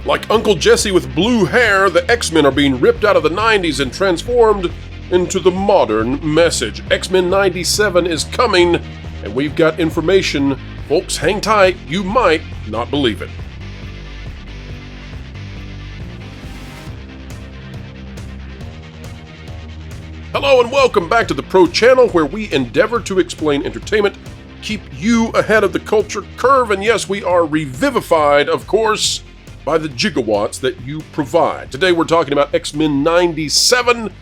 Like Uncle Jesse with blue hair, the X-Men are being ripped out of the 90s and transformed into the modern message. X-Men 97 is coming, and we've got information. Folks, hang tight. You might not believe it. Hello and welcome back to the Pro Channel, where we endeavor to explain entertainment, keep you ahead of the culture curve, and yes, we are revivified, of course, by the gigawatts that you provide. Today we're talking about X-Men 97,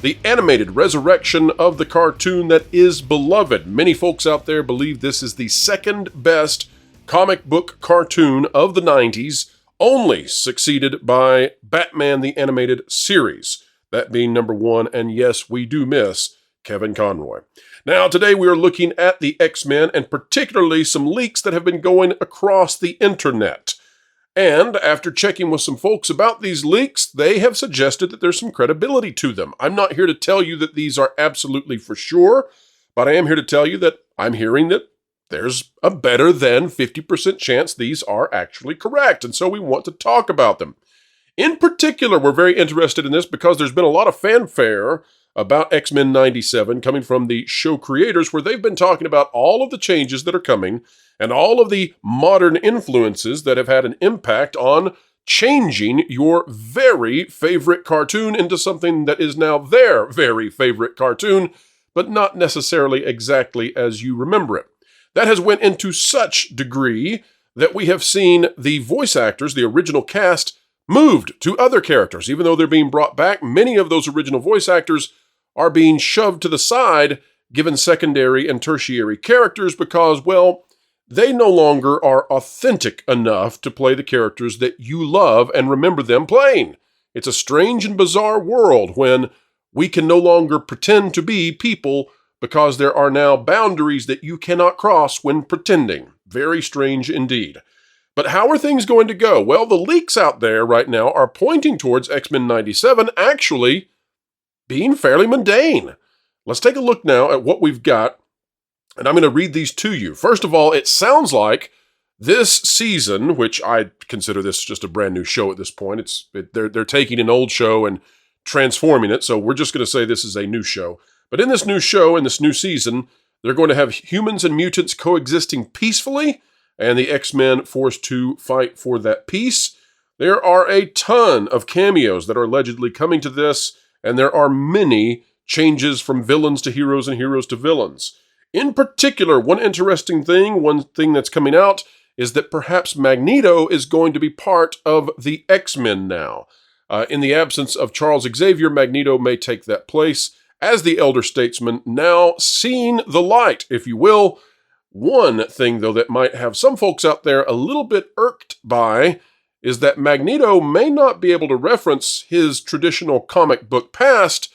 the animated resurrection of the cartoon that is beloved. Many folks out there believe this is the second best comic book cartoon of the 90s, only succeeded by Batman the Animated Series. That being number one, and yes, we do miss Kevin Conroy. Now, today we are looking at the X-Men, and particularly some leaks that have been going across the internet. And after checking with some folks about these leaks, they have suggested that there's some credibility to them. I'm not here to tell you that these are absolutely for sure, but I am here to tell you that I'm hearing that there's a better than 50% chance these are actually correct, and so we want to talk about them. In particular, we're very interested in this because there's been a lot of fanfare about X-Men 97 coming from the show creators, where they've been talking about all of the changes that are coming and all of the modern influences that have had an impact on changing your very favorite cartoon into something that is now their very favorite cartoon, but not necessarily exactly as you remember it. That has went into such degree that we have seen the voice actors, the original cast, moved to other characters. Even though they're being brought back, many of those original voice actors are being shoved to the side, given secondary and tertiary characters because, well, they no longer are authentic enough to play the characters that you love and remember them playing. It's a strange and bizarre world when we can no longer pretend to be people because there are now boundaries that you cannot cross when pretending. Very strange indeed. But how are things going to go? Well, the leaks out there right now are pointing towards X-Men 97 actually being fairly mundane. Let's take a look now at what we've got, and I'm going to read these to you. First of all, it sounds like this season, which I consider this just a brand new show at this point. They're taking an old show and transforming it, so we're just going to say this is a new show. But in this new show, in this new season, they're going to have humans and mutants coexisting peacefully, and the X-Men forced to fight for that peace. There are a ton of cameos that are allegedly coming to this, and there are many changes from villains to heroes and heroes to villains. In particular, one thing that's coming out is that perhaps Magneto is going to be part of the X-Men now. In the absence of Charles Xavier, Magneto may take that place as the elder statesman, now seeing the light, if you will. One thing, though, that might have some folks out there a little bit irked by is that Magneto may not be able to reference his traditional comic book past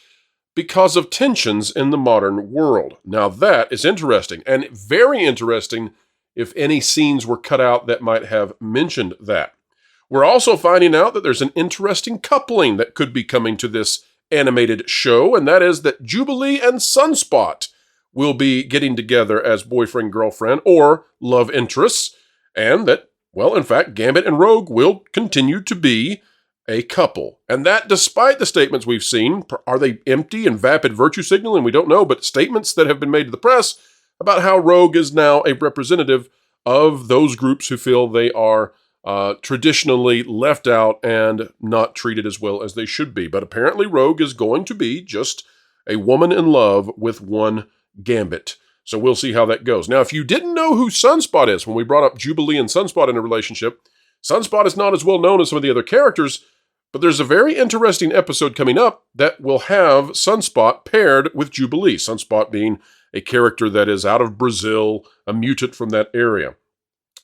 because of tensions in the modern world. Now that is interesting, and very interesting if any scenes were cut out that might have mentioned that. We're also finding out that there's an interesting coupling that could be coming to this animated show, and that is that Jubilee and Sunspot will be getting together as boyfriend-girlfriend or love interests, and that, well, in fact, Gambit and Rogue will continue to be a couple. And that, despite the statements we've seen, are they empty and vapid virtue signaling? We don't know, but statements that have been made to the press about how Rogue is now a representative of those groups who feel they are traditionally left out and not treated as well as they should be. But apparently Rogue is going to be just a woman in love with one Gambit. So we'll see how that goes. Now, if you didn't know who Sunspot is, when we brought up Jubilee and Sunspot in a relationship, Sunspot is not as well known as some of the other characters, but there's a very interesting episode coming up that will have Sunspot paired with Jubilee. Sunspot being a character that is out of Brazil, a mutant from that area.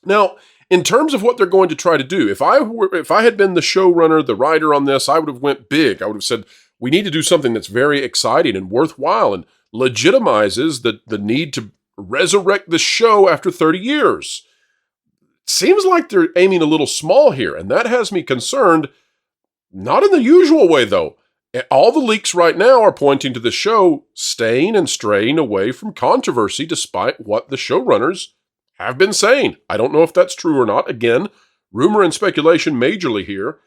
Now, in terms of what they're going to try to do, if I had been the showrunner, the writer on this, I would have went big. I would have said, we need to do something that's very exciting and worthwhile and legitimizes the need to resurrect the show after 30 years. Seems like they're aiming a little small here, and that has me concerned. Not in the usual way, though. All the leaks right now are pointing to the show staying and straying away from controversy despite what the showrunners have been saying. I don't know if that's true or not. Again, rumor and speculation majorly here,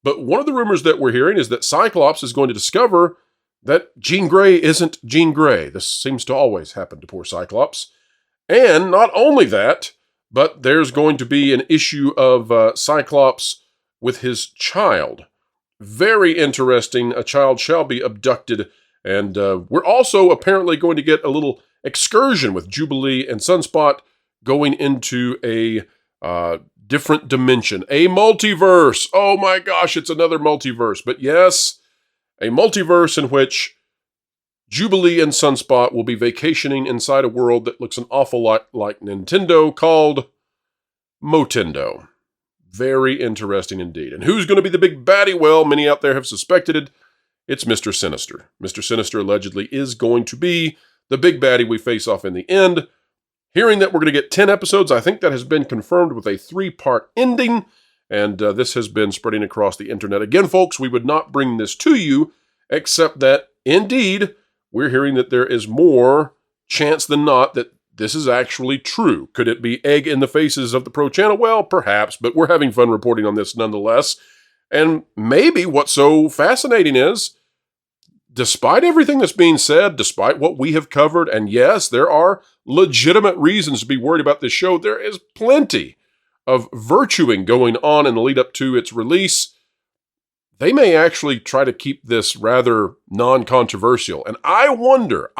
but one of the rumors that we're hearing is that Cyclops is going to discover that Jean Grey isn't Jean Grey. This seems to always happen to poor Cyclops. And not only that, but there's going to be an issue of Cyclops with his child. Very interesting. A child shall be abducted. And we're also apparently going to get a little excursion with Jubilee and Sunspot going into a different dimension. A multiverse. Oh my gosh, it's another multiverse. But yes, a multiverse in which Jubilee and Sunspot will be vacationing inside a world that looks an awful lot like Nintendo called Motendo. Very interesting indeed. And who's going to be the big baddie? Well, many out there have suspected it. It's Mr. Sinister. Mr. Sinister allegedly is going to be the big baddie we face off in the end. Hearing that we're going to get 10 episodes, I think that has been confirmed with a 3-part ending, and this has been spreading across the internet. Again, folks, we would not bring this to you, except that, indeed, we're hearing that there is more chance than not that this is actually true. Could it be egg in the faces of the Pro Channel? Well, perhaps, but we're having fun reporting on this nonetheless. And maybe what's so fascinating is, despite everything that's being said, despite what we have covered, and yes, there are legitimate reasons to be worried about this show, there is plenty of virtuing going on in the lead up to its release. They may actually try to keep this rather non-controversial. And I wonder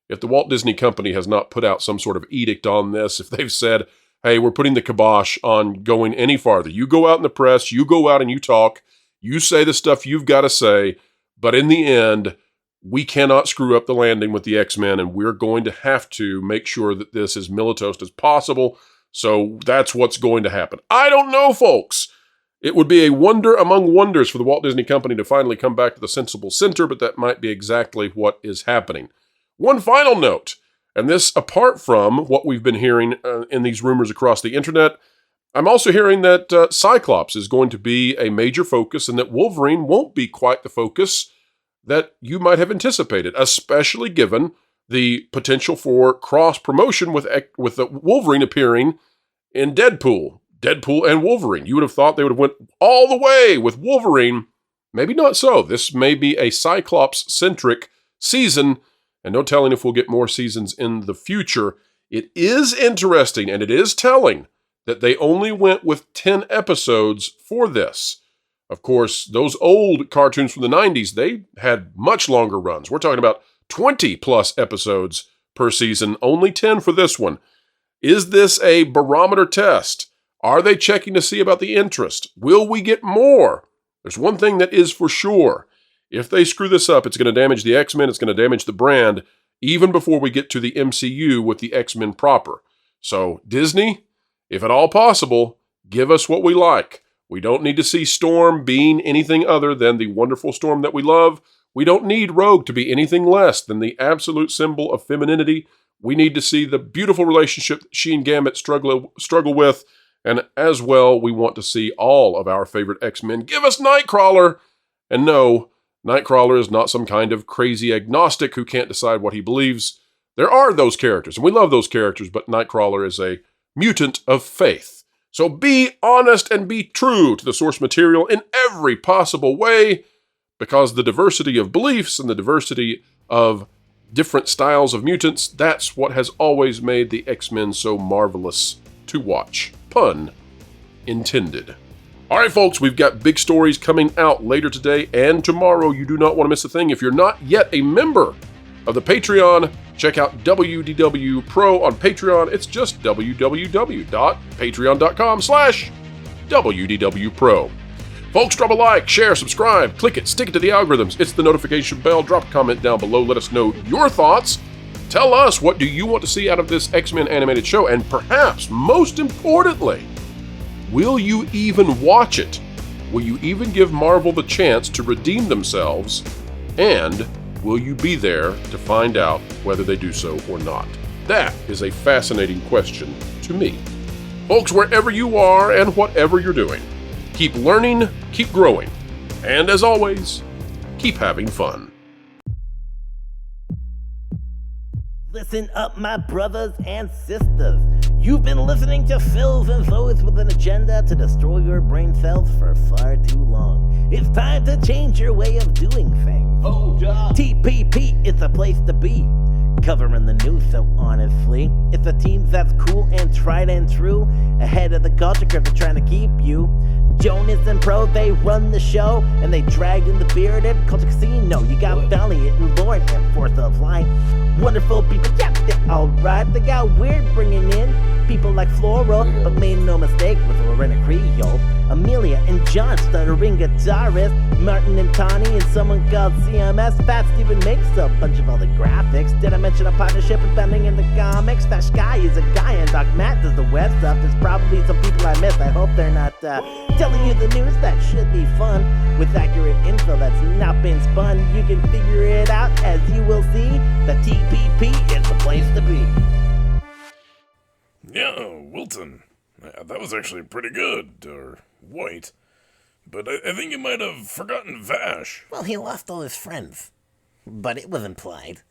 if the Walt Disney Company has not put out some sort of edict on this, if they've said, hey, we're putting the kibosh on going any farther. You go out in the press, you go out and you talk, you say the stuff you've got to say, but in the end, we cannot screw up the landing with the X-Men, and we're going to have to make sure that this is milquetoast as possible. So that's what's going to happen. I don't know, folks. It would be a wonder among wonders for the Walt Disney Company to finally come back to the sensible center, but that might be exactly what is happening. One final note, and this apart from what we've been hearing in these rumors across the internet, I'm also hearing that Cyclops is going to be a major focus and that Wolverine won't be quite the focus that you might have anticipated, especially given the potential for cross-promotion with the Wolverine appearing in Deadpool and Wolverine. You would have thought they would have went all the way with Wolverine. Maybe not so. This may be a Cyclops-centric season, and no telling if we'll get more seasons in the future. It is interesting, and it is telling that they only went with 10 episodes for this. Of course, those old cartoons from the 90s, they had much longer runs. We're talking about 20-plus episodes per season, only 10 for this one. Is this a barometer test? Are they checking to see about the interest? Will we get more? There's one thing that is for sure. If they screw this up, it's going to damage the X-Men, it's going to damage the brand, even before we get to the MCU with the X-Men proper. So, Disney, if at all possible, give us what we like. We don't need to see Storm being anything other than the wonderful Storm that we love. We don't need Rogue to be anything less than the absolute symbol of femininity. We need to see the beautiful relationship that she and Gambit struggle with. And as well, we want to see all of our favorite X-Men. Give us Nightcrawler! And no, Nightcrawler is not some kind of crazy agnostic who can't decide what he believes. There are those characters, and we love those characters, but Nightcrawler is a mutant of faith. So be honest and be true to the source material in every possible way, because the diversity of beliefs and the diversity of different styles of mutants, that's what has always made the X-Men so marvelous to watch. Pun intended. All right, folks, we've got big stories coming out later today and tomorrow. You do not want to miss a thing. If you're not yet a member of the Patreon, check out WDW Pro on Patreon. It's just www.patreon.com/WDW Pro. Folks, drop a like, share, subscribe, click it, stick it to the algorithms. It's the notification bell. Drop a comment down below. Let us know your thoughts. Tell us, what do you want to see out of this X-Men animated show? And perhaps, most importantly, will you even watch it? Will you even give Marvel the chance to redeem themselves? And will you be there to find out whether they do so or not? That is a fascinating question to me. Folks, wherever you are and whatever you're doing, keep learning, keep growing, and as always, keep having fun. Listen up, my brothers and sisters. You've been listening to fills and those with an agenda to destroy your brain cells for far too long. It's time to change your way of doing things. Hold up. TPP is the place to be. Covering the news, so honestly, it's a team that's cool and tried and true. Ahead of the culture curve, they're trying to keep you. Jonas and Pro, they run the show, and they dragged in the bearded culture casino. You got Valiant and Lord and Fourth of Line. Wonderful people, yeah, they're alright. They got weird bringing in people like Floral, but made no mistake with Lorena Creole. Amelia and John, stuttering guitarist. Martin and Tawny and someone called CMS. Fat Steven makes a bunch of other graphics. Did I mention a partnership with Bending in the comics? That Sky is a guy and Doc Matt does the web stuff. There's probably some people I missed. I hope they're not telling you the news. That should be fun. With accurate info that's not been spun. You can figure it out as you will see. The TPP is the place to be. Yeah, Wilton. That was actually pretty good, or White. But I think you might have forgotten Vash. Well, he lost all his friends. But it was implied.